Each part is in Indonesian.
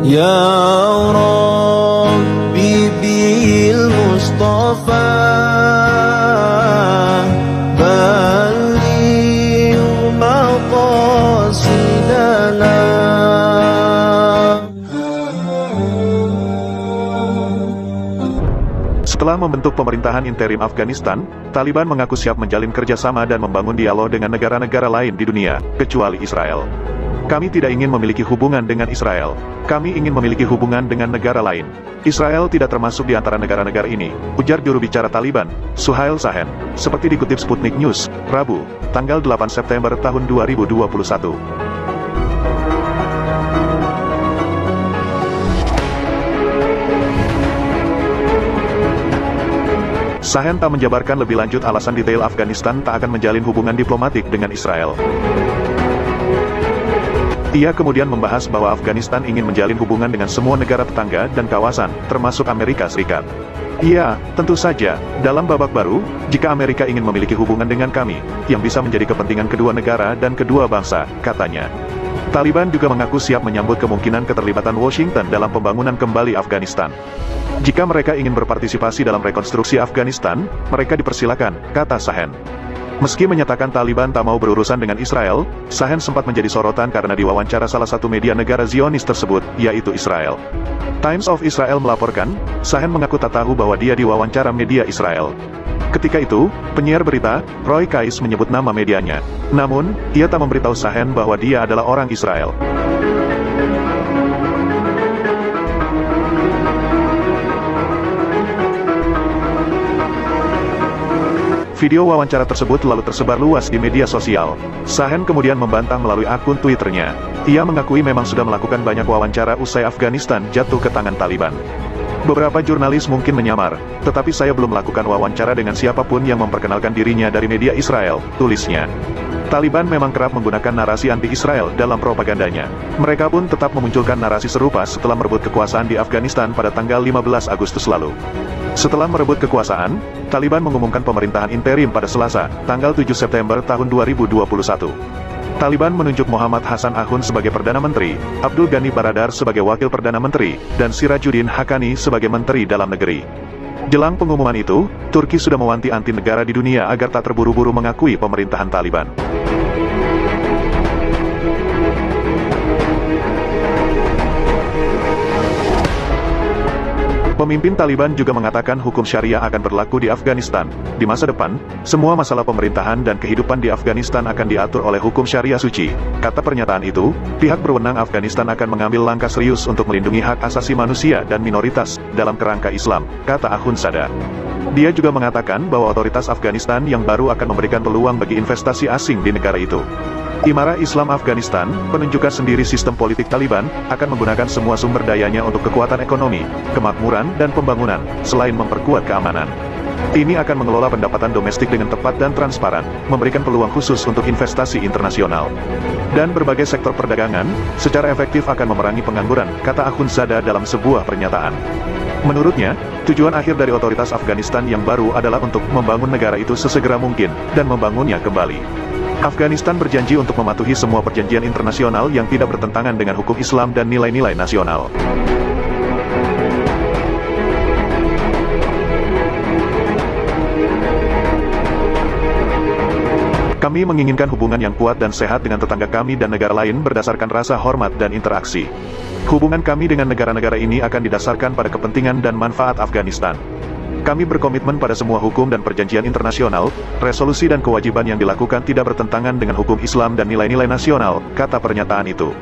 يا ربي بالمصطفى بلغ مقاصدنا. Setelah membentuk pemerintahan interim Afghanistan, Taliban mengaku siap menjalin kerjasama dan membangun dialog dengan negara-negara lain di dunia, kecuali Israel. Kami tidak ingin memiliki hubungan dengan Israel. Kami ingin memiliki hubungan dengan negara lain. Israel tidak termasuk di antara negara-negara ini, ujar juru bicara Taliban, Suhail Shaheen, seperti dikutip Sputnik News, Rabu, tanggal 8 September tahun 2021. Shaheen tak menjabarkan lebih lanjut alasan detail Afghanistan tak akan menjalin hubungan diplomatik dengan Israel. Ia kemudian membahas bahwa Afghanistan ingin menjalin hubungan dengan semua negara tetangga dan kawasan, termasuk Amerika Serikat. Ya, tentu saja, dalam babak baru, jika Amerika ingin memiliki hubungan dengan kami, yang bisa menjadi kepentingan kedua negara dan kedua bangsa, katanya. Taliban juga mengaku siap menyambut kemungkinan keterlibatan Washington dalam pembangunan kembali Afghanistan. Jika mereka ingin berpartisipasi dalam rekonstruksi Afghanistan, mereka dipersilakan, kata Shaheen. Meski menyatakan Taliban tak mau berurusan dengan Israel, Shaheen sempat menjadi sorotan karena diwawancara salah satu media negara Zionis tersebut, yaitu Israel. Times of Israel melaporkan, Shaheen mengaku tak tahu bahwa dia diwawancara media Israel. Ketika itu, penyiar berita, Roy Kais menyebut nama medianya. Namun, ia tak memberitahu Shaheen bahwa dia adalah orang Israel. Video wawancara tersebut lalu tersebar luas di media sosial. Shaheen kemudian membantah melalui akun Twitternya. Ia mengakui memang sudah melakukan banyak wawancara usai Afghanistan jatuh ke tangan Taliban. Beberapa jurnalis mungkin menyamar, tetapi saya belum melakukan wawancara dengan siapapun yang memperkenalkan dirinya dari media Israel, tulisnya. Taliban memang kerap menggunakan narasi anti-Israel dalam propagandanya. Mereka pun tetap memunculkan narasi serupa setelah merebut kekuasaan di Afghanistan pada tanggal 15 Agustus lalu. Setelah merebut kekuasaan, Taliban mengumumkan pemerintahan interim pada Selasa, tanggal 7 September tahun 2021. Taliban menunjuk Muhammad Hassan Akhund sebagai Perdana Menteri, Abdul Ghani Baradar sebagai Wakil Perdana Menteri, dan Sirajuddin Haqqani sebagai Menteri Dalam Negeri. Jelang pengumuman itu, Turki sudah mewanti-wanti negara di dunia agar tak terburu-buru mengakui pemerintahan Taliban. Pemimpin Taliban juga mengatakan hukum syariah akan berlaku di Afghanistan. Di masa depan, semua masalah pemerintahan dan kehidupan di Afghanistan akan diatur oleh hukum syariah suci. Kata pernyataan itu, pihak berwenang Afghanistan akan mengambil langkah serius untuk melindungi hak asasi manusia dan minoritas dalam kerangka Islam, kata Akhundzada. Dia juga mengatakan bahwa otoritas Afghanistan yang baru akan memberikan peluang bagi investasi asing di negara itu. Imarah Islam Afghanistan menunjukkan sendiri sistem politik Taliban akan menggunakan semua sumber dayanya untuk kekuatan ekonomi, kemakmuran, dan pembangunan, selain memperkuat keamanan. Ini akan mengelola pendapatan domestik dengan tepat dan transparan, memberikan peluang khusus untuk investasi internasional. Dan berbagai sektor perdagangan, secara efektif akan memerangi pengangguran, kata Akhundzada dalam sebuah pernyataan. Menurutnya, tujuan akhir dari otoritas Afghanistan yang baru adalah untuk membangun negara itu sesegera mungkin, dan membangunnya kembali. Afghanistan berjanji untuk mematuhi semua perjanjian internasional yang tidak bertentangan dengan hukum Islam dan nilai-nilai nasional. Kami menginginkan hubungan yang kuat dan sehat dengan tetangga kami dan negara lain berdasarkan rasa hormat dan interaksi. Hubungan kami dengan negara-negara ini akan didasarkan pada kepentingan dan manfaat Afghanistan. Kami berkomitmen pada semua hukum dan perjanjian internasional, resolusi dan kewajiban yang dilakukan tidak bertentangan dengan hukum Islam dan nilai-nilai nasional, kata pernyataan itu.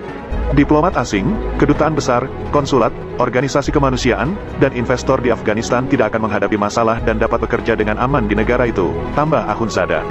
Diplomat asing, kedutaan besar, konsulat, organisasi kemanusiaan, dan investor di Afghanistan tidak akan menghadapi masalah dan dapat bekerja dengan aman di negara itu, tambah Akhundzada.